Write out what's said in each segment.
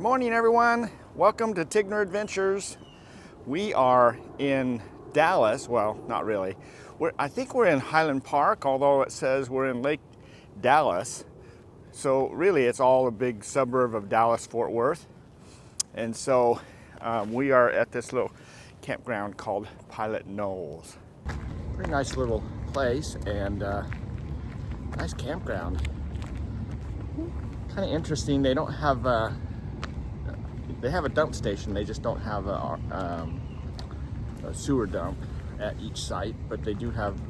Good morning, everyone. Welcome to Tigner Adventures. We are in Dallas. Well, not really. I think we're in Highland Park, although it says we're in Lake Dallas. So really, it's all a big suburb of Dallas-Fort Worth. And so we are at this little campground called Pilot Knolls. Pretty nice little place and nice campground. Kind of interesting. They don't have they have a dump station. They just don't have a sewer dump at each site, but they do have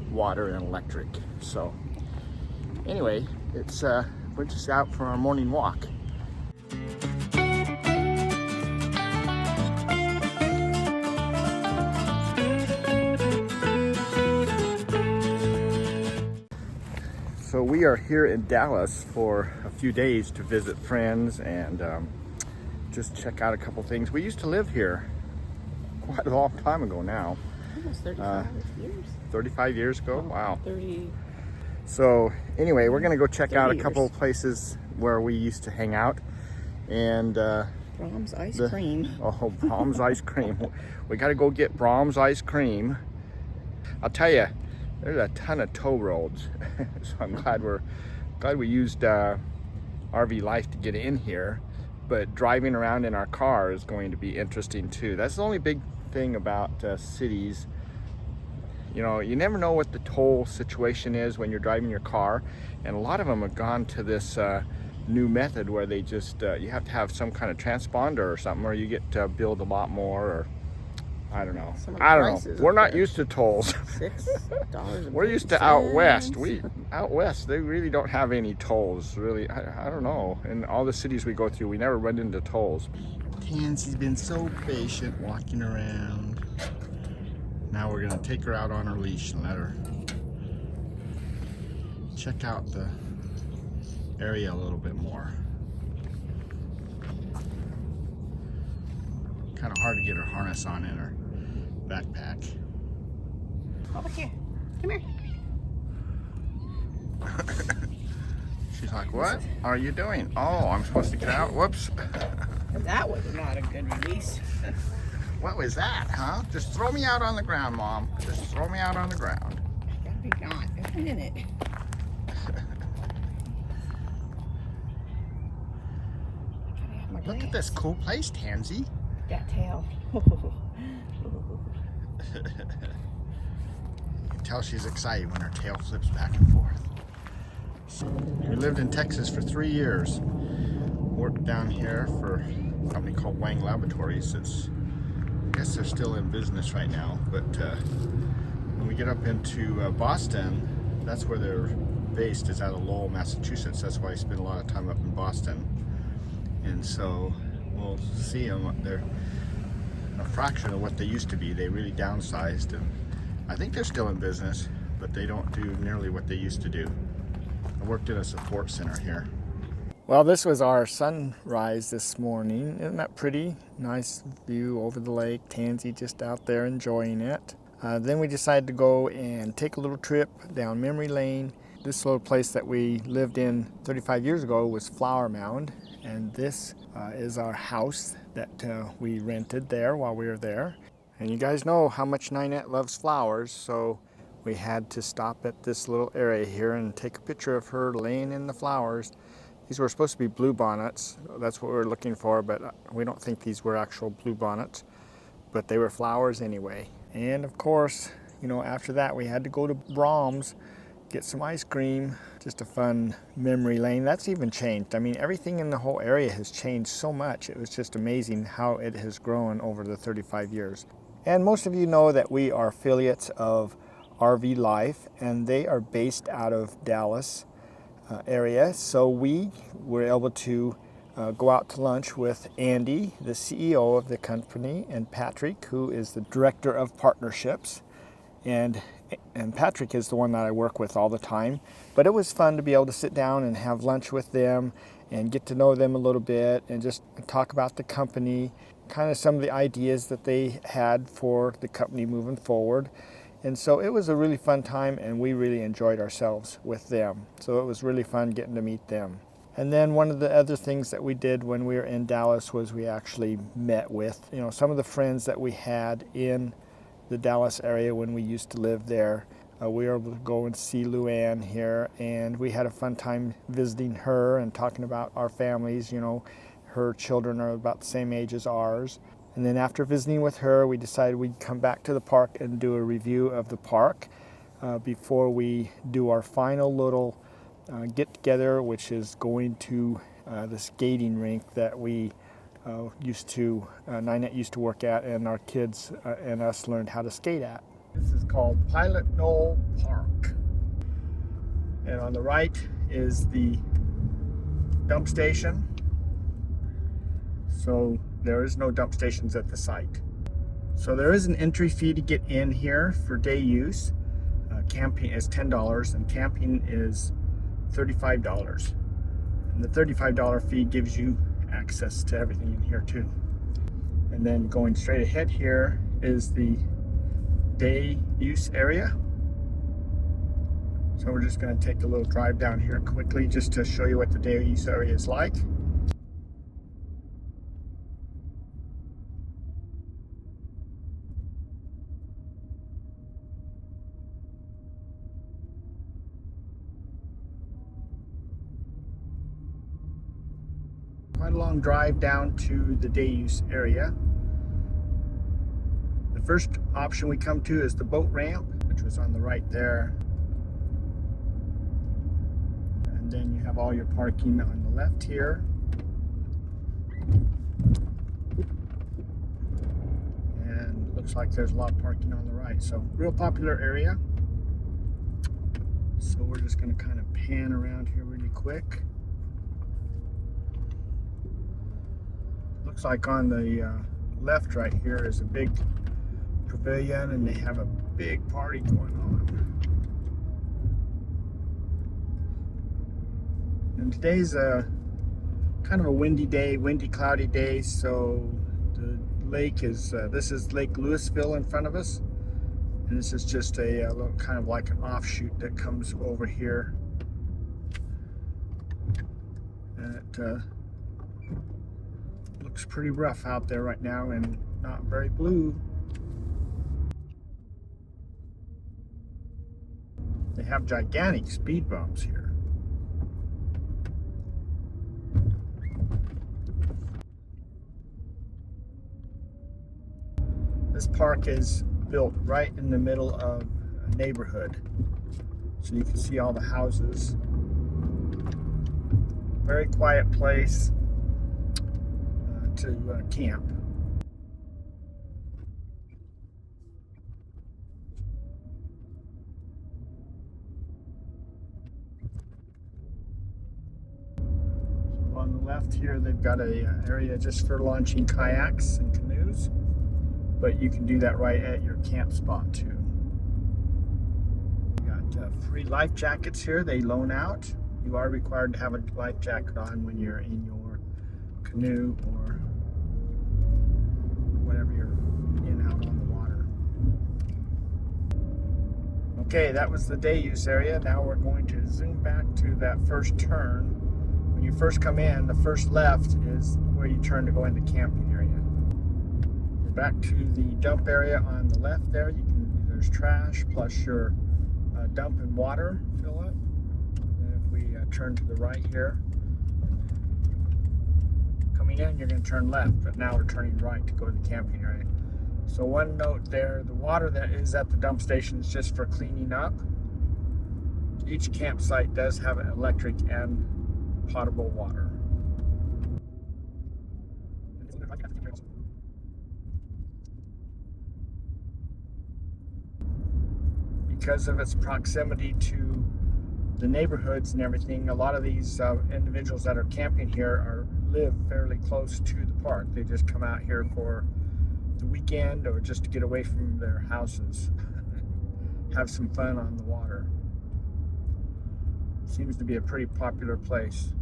water and electric. So anyway, it's we're just out for our morning walk. So we are here in Dallas for a few days to visit friends and just check out a couple things. We used to live here quite a long time ago now. Almost 35 years. 35 years ago? Wow. 30. So anyway, we're gonna go check out a years. couple of places where we used to hang out. And Brahms ice cream. Oh, Brahms ice cream. We gotta go get Brahms ice cream. I'll tell you, there's a ton of toll roads. So I'm glad we used RV Life to get in here. But driving around in our car is going to be interesting too. That's the only big thing about cities. You know, you never know what the toll situation is when you're driving your car, and a lot of them have gone to this new method where they just you have to have some kind of transponder or something, or you get to build a lot more, or I don't know. I don't know. We're not used to tolls. $6. We're used to out west. Out west, they really don't have any tolls. Really, I don't know. In all the cities we go through, we never run into tolls. Tansy's been so patient walking around. Now we're gonna take her out on her leash and let her check out the area a little bit more. Kind of hard to get her harness on in her backpack. Over here. Come here. She's like, what are you doing? Oh, I'm supposed to get out? Whoops. That was not a good release. What was that, huh? Just throw me out on the ground, Mom. Just throw me out on the ground. Gotta be gone. Just a minute. Look at this cool place, Tansy. That tail. You can tell she's excited when her tail flips back and forth. So, we lived in Texas for 3 years. Worked down here for a company called Wang Laboratories. I guess they're still in business right now, but when we get up into Boston, that's where they're based, is out of Lowell, Massachusetts. That's why I spend a lot of time up in Boston. And so we'll see them. They're a fraction of what they used to be. They really downsized, and I think they're still in business, but they don't do nearly what they used to do. I worked in a support center here. Well, this was our sunrise this morning. Isn't that pretty? Nice view over the lake. Tansy just out there enjoying it. Then we decided to go and take a little trip down memory lane. This little place that we lived in 35 years ago was Flower Mound, and this is our house that we rented there while we were there. And you guys know how much Ninette loves flowers, so we had to stop at this little area here and take a picture of her laying in the flowers. These were supposed to be blue bonnets. That's what we were looking for, but we don't think these were actual blue bonnets, but they were flowers anyway. And of course, you know, after that we had to go to Brahms, get some ice cream. Just a fun memory lane. That's even changed. I mean, everything in the whole area has changed so much. It was just amazing how it has grown over the 35 years. And most of you know that we are affiliates of RV Life, and they are based out of Dallas area. So we were able to go out to lunch with Andy, the CEO of the company, and Patrick, who is the director of partnerships. And Patrick is the one that I work with all the time. But it was fun to be able to sit down and have lunch with them and get to know them a little bit and just talk about the company, kind of some of the ideas that they had for the company moving forward. And so it was a really fun time, and we really enjoyed ourselves with them. So it was really fun getting to meet them. And then one of the other things that we did when we were in Dallas was we actually met with, some of the friends that we had in the Dallas area when we used to live there. We were able to go and see Luann here, and we had a fun time visiting her and talking about our families. Her children are about the same age as ours. And then after visiting with her, we decided we'd come back to the park and do a review of the park before we do our final little get together, which is going to the skating rink that we Ninette used to work at, and our kids and us learned how to skate at. This is called Pilot Knoll Park. And on the right is the dump station. So there is no dump stations at the site. So there is an entry fee to get in here for day use. Camping is $10 and camping is $35. And the $35 fee gives you access to everything in here too. And then going straight ahead here is the day use area. So we're just going to take a little drive down here quickly just to show you what the day use area is like. Quite a long drive down to the day use area. The first option we come to is the boat ramp, which was on the right there. And then you have all your parking on the left here. And it looks like there's a lot of parking on the right. So real popular area. So we're just going to kind of pan around here really quick. Looks like on the left right here is a big pavilion, and they have a big party going on. And today's a kind of a windy day, cloudy day, so the lake is, this is Lake Louisville in front of us, and this is just a little kind of like an offshoot that comes over here. And it looks pretty rough out there right now and not very blue. They have gigantic speed bumps here. This park is built right in the middle of a neighborhood, so you can see all the houses. Very quiet place to camp. So on the left here, they've got a area just for launching kayaks and canoes, but you can do that right at your camp spot too. You got free life jackets here. They loan out. You are required to have a life jacket on when you're in your canoe or whatever you're in out on the water. Okay, that was the day use area. Now we're going to zoom back to that first turn. When you first come in, the first left is where you turn to go in the camping area. We're back to the dump area on the left there. There's trash plus your dump and water fill up. And if we turn to the right here, coming in, you're going to turn left, but now we're turning right to go to the camping area. So one note there, the water that is at the dump station is just for cleaning up. Each campsite does have electric and potable water. Because of its proximity to the neighborhoods and everything, a lot of these individuals that are camping here live fairly close to the park. They just come out here for the weekend or just to get away from their houses, have some fun on the water. Seems to be a pretty popular place.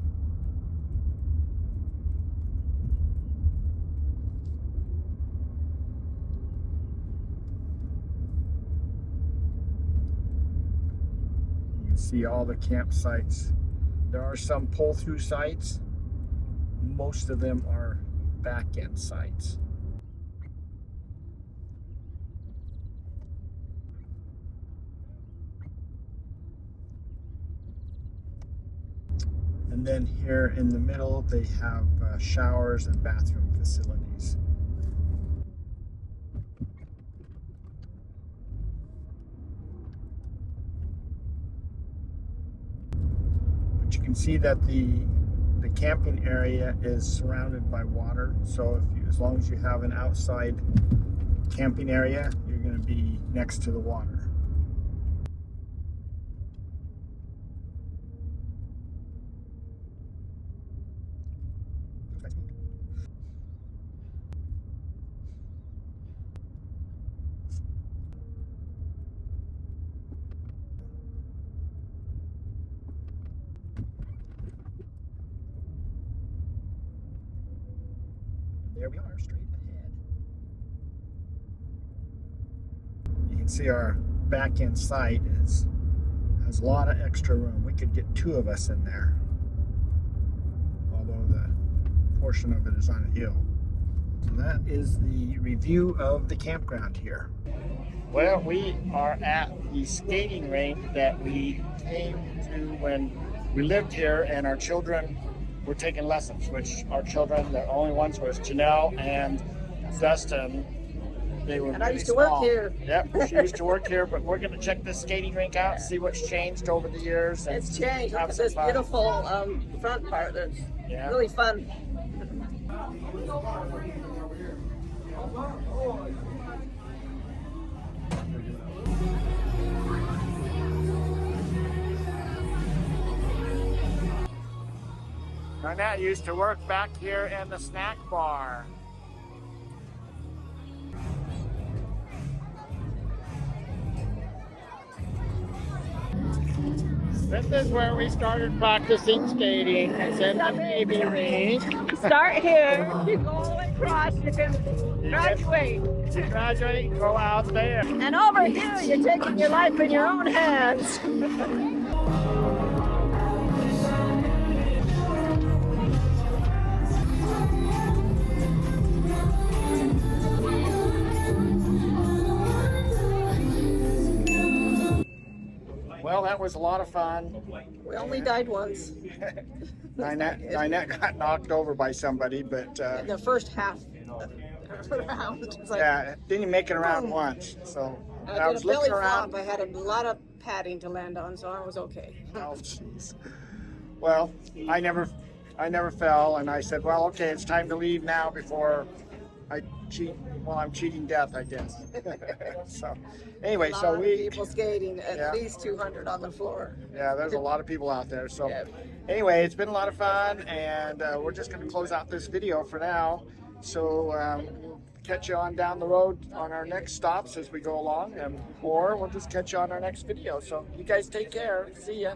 You can see all the campsites There are some pull-through sites. Most of them are back-end sites. And then here in the middle, they have showers and bathroom facilities. But you can see that the camping area is surrounded by water. So as long as you have an outside camping area, you're going to be next to the water. There we are, straight ahead. You can see our back end site has a lot of extra room. We could get 2 of us in there, although the portion of it is on a hill. So that is the review of the campground here. Well, we are at the skating rink that we came to when we lived here, and our children were taking lessons, which our children, the only ones was Janelle and Dustin. They were And I really used to small. work here. Yep, she used to work here, but we're going to check this skating rink out, see what's changed over the years. And It's changed. have It's some this fun. beautiful front part that's Yeah. really fun. Ninette used to work back here in the snack bar. This is where we started practicing skating. It's in the baby rink. Start here. You go all the way across. You can graduate. You graduate and go out there. And over here, you're taking your life in your own hands. Well, that was a lot of fun. We only died once. Ninette got knocked over by somebody, but The first half round. It's like, yeah, didn't make it around once. So I I did was a belly looking flop. around. I had a lot of padding to land on, so I was okay. Oh, jeez. Well, I never fell, and I said, well, okay, it's time to leave now before I cheat. Well, I'm cheating death, I guess. So, anyway, A lot so of we, people skating, at Yeah. least 200 on the floor. yeah, there's a lot of people out there. So, Yeah. anyway, it's been a lot of fun, and we're just going to close out this video for now. So, we'll catch you on down the road on our next stops as we go along, or we'll just catch you on our next video. So, you guys take care. See ya.